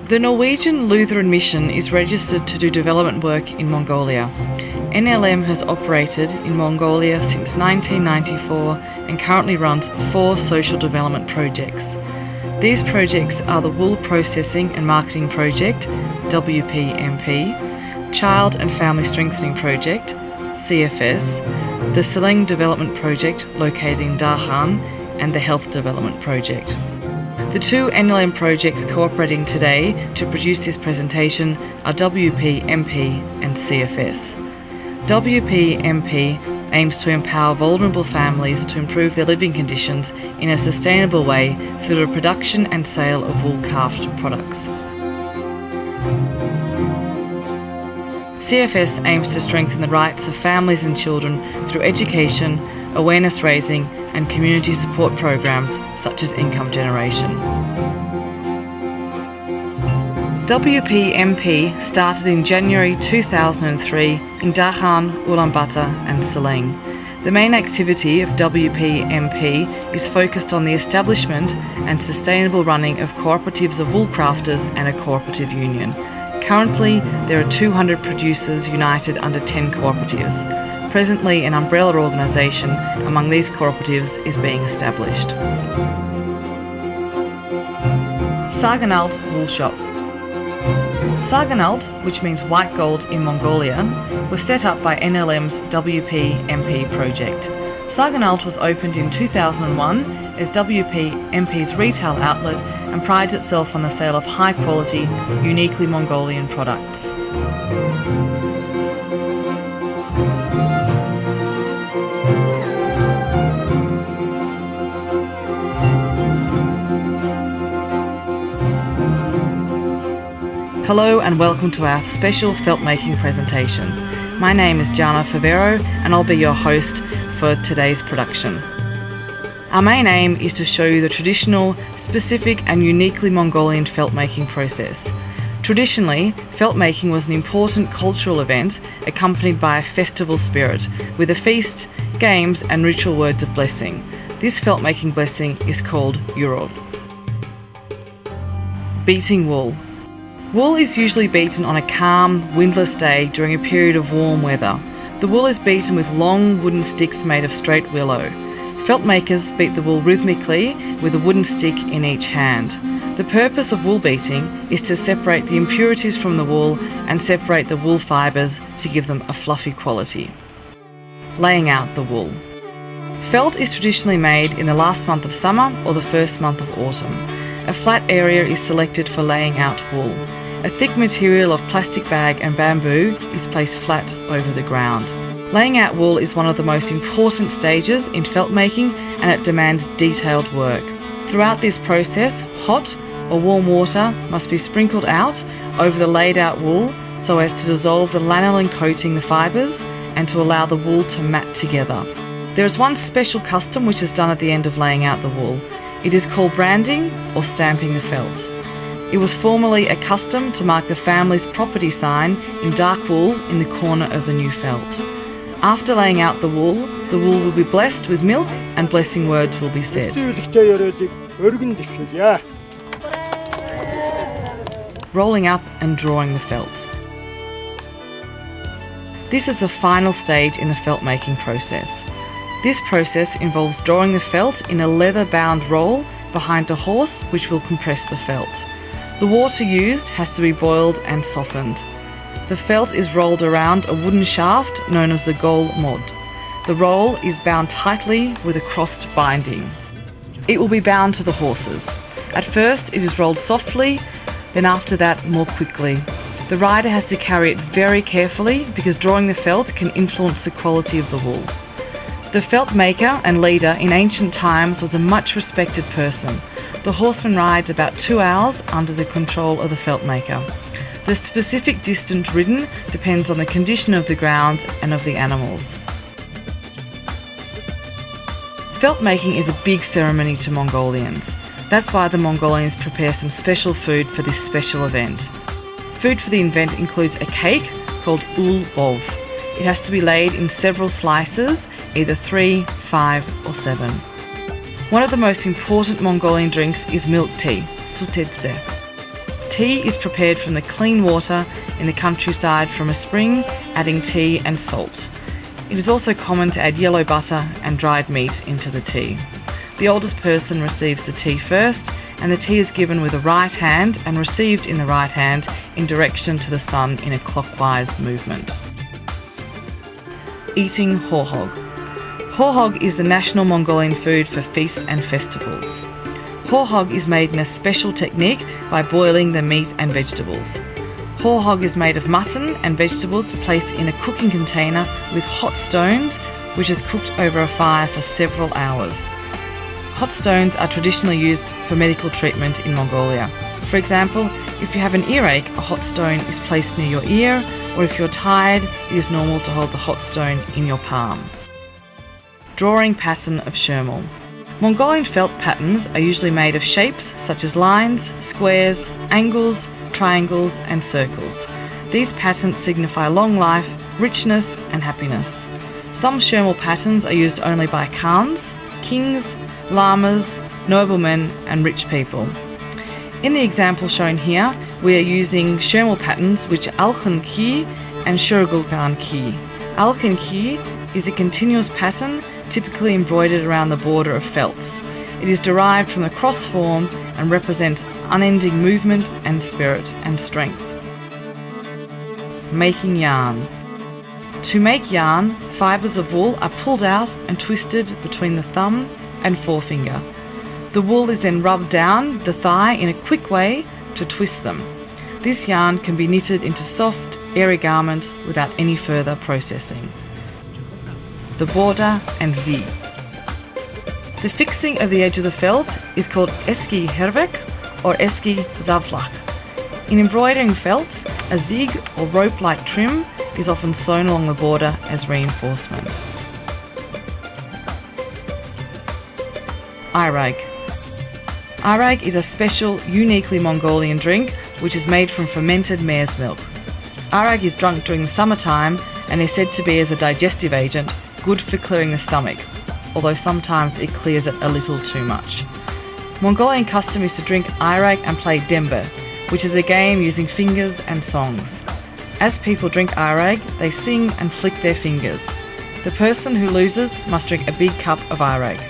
The Norwegian Lutheran Mission is registered to do development work in Mongolia. NLM has operated in Mongolia since 1994 and currently runs 4 social development projects. These projects are the Wool Processing and Marketing Project, WPMP, Child and Family Strengthening Project, CFS, the Tsagaan Development Project located in Tsagaan, and the Health Development Project. The 2 NLM projects cooperating today to produce this presentation are WPMP and CFS. WPMP aims to empower vulnerable families to improve their living conditions in a sustainable way through the production and sale of Woolcraft products. CFS aims to strengthen the rights of families and children through education, awareness raising and community support programs such as income generation. WPMP started in January 2003 in Tsagaan, Ulaanbaatar and Цагаан. The main activity of WPMP is focused on the establishment and sustainable running of cooperatives of woolcrafters and a cooperative union. Currently, there are 200 producers united under 10 cooperatives. Presently, an umbrella organisation among these cooperatives is being established. Tsagaan Alt Wool Shop. Tsagaan Alt, which means white gold in Mongolian, was set up by NLM's WPMP project. Tsagaan Alt was opened in 2001 as WPMP's retail outlet and prides itself on the sale of high-quality, uniquely Mongolian products. Hello and welcome to our special felt making presentation. My name is Jana Favero and I'll be your host for today's production. Our main aim is to show you the traditional, specific and uniquely Mongolian felt making process. Traditionally, felt making was an important cultural event accompanied by a festival spirit with a feast, games and ritual words of blessing. This felt making blessing is called Urod. Beating wool. Wool is usually beaten on a calm, windless day during a period of warm weather. The wool is beaten with long wooden sticks made of straight willow. Felt makers beat the wool rhythmically with a wooden stick in each hand. The purpose of wool beating is to separate the impurities from the wool and separate the wool fibres to give them a fluffy quality. Laying out the wool. Felt is traditionally made in the last month of summer or the first month of autumn. A flat area is selected for laying out wool. A thick material of plastic bag and bamboo is placed flat over the ground. Laying out wool is one of the most important stages in felt making and it demands detailed work. Throughout this process, hot or warm water must be sprinkled out over the laid out wool so as to dissolve the lanolin coating the fibres and to allow the wool to mat together. There is one special custom which is done at the end of laying out the wool. It is called branding or stamping the felt. It was formerly a custom to mark the family's property sign in dark wool in the corner of the new felt. After laying out the wool will be blessed with milk and blessing words will be said. Rolling up and drawing the felt. This is the final stage in the felt making process. This process involves drawing the felt in a leather-bound roll behind a horse which will compress the felt. The water used has to be boiled and softened. The felt is rolled around a wooden shaft known as the gol mod. The roll is bound tightly with a crossed binding. It will be bound to the horses. At first it is rolled softly, then after that more quickly. The rider has to carry it very carefully because drawing the felt can influence the quality of the wool. The felt maker and leader in ancient times was a much respected person. The horseman rides about 2 hours under the control of the felt maker. The specific distance ridden depends on the condition of the ground and of the animals. Felt making is a big ceremony to Mongolians. That's why the Mongolians prepare some special food for this special event. Food for the event includes a cake called ulbov. It has to be laid in several slices, either 3, 5 or 7. One of the most important Mongolian drinks is milk tea, sutetse. Tea is prepared from the clean water in the countryside from a spring, adding tea and salt. It is also common to add yellow butter and dried meat into the tea. The oldest person receives the tea first, and the tea is given with the right hand and received in the right hand in direction to the sun in a clockwise movement. Eating horhog. Horhog is the national Mongolian food for feasts and festivals. Horhog is made in a special technique by boiling the meat and vegetables. Horhog is made of mutton and vegetables placed in a cooking container with hot stones, which is cooked over a fire for several hours. Hot stones are traditionally used for medical treatment in Mongolia. For example, if you have an earache, a hot stone is placed near your ear, or if you're tired, it is normal to hold the hot stone in your palm. Drawing pattern of shermal. Mongolian felt patterns are usually made of shapes such as lines, squares, angles, triangles and circles. These patterns signify long life, richness and happiness. Some shermal patterns are used only by khans, kings, lamas, noblemen and rich people. In the example shown here, we are using shermal patterns which are Alkan Ki and Shurgulgan Ki. Alkan Ki is a continuous pattern typically embroidered around the border of felts. It is derived from the cross form and represents unending movement and spirit and strength. Making yarn. To make yarn, fibres of wool are pulled out and twisted between the thumb and forefinger. The wool is then rubbed down the thigh in a quick way to twist them. This yarn can be knitted into soft, airy garments without any further processing. The border and Z. The fixing of the edge of the felt is called eski hervek or eski zavlak. In embroidering felts, a zig or rope-like trim is often sewn along the border as reinforcement. Irag. Irag is a special, uniquely Mongolian drink which is made from fermented mare's milk. Irag is drunk during the summertime and is said to be as a digestive agent, good for clearing the stomach, although sometimes it clears it a little too much. Mongolian custom is to drink Irag and play dembe, which is a game using fingers and songs. As people drink Irag, they sing and flick their fingers. The person who loses must drink a big cup of Irag.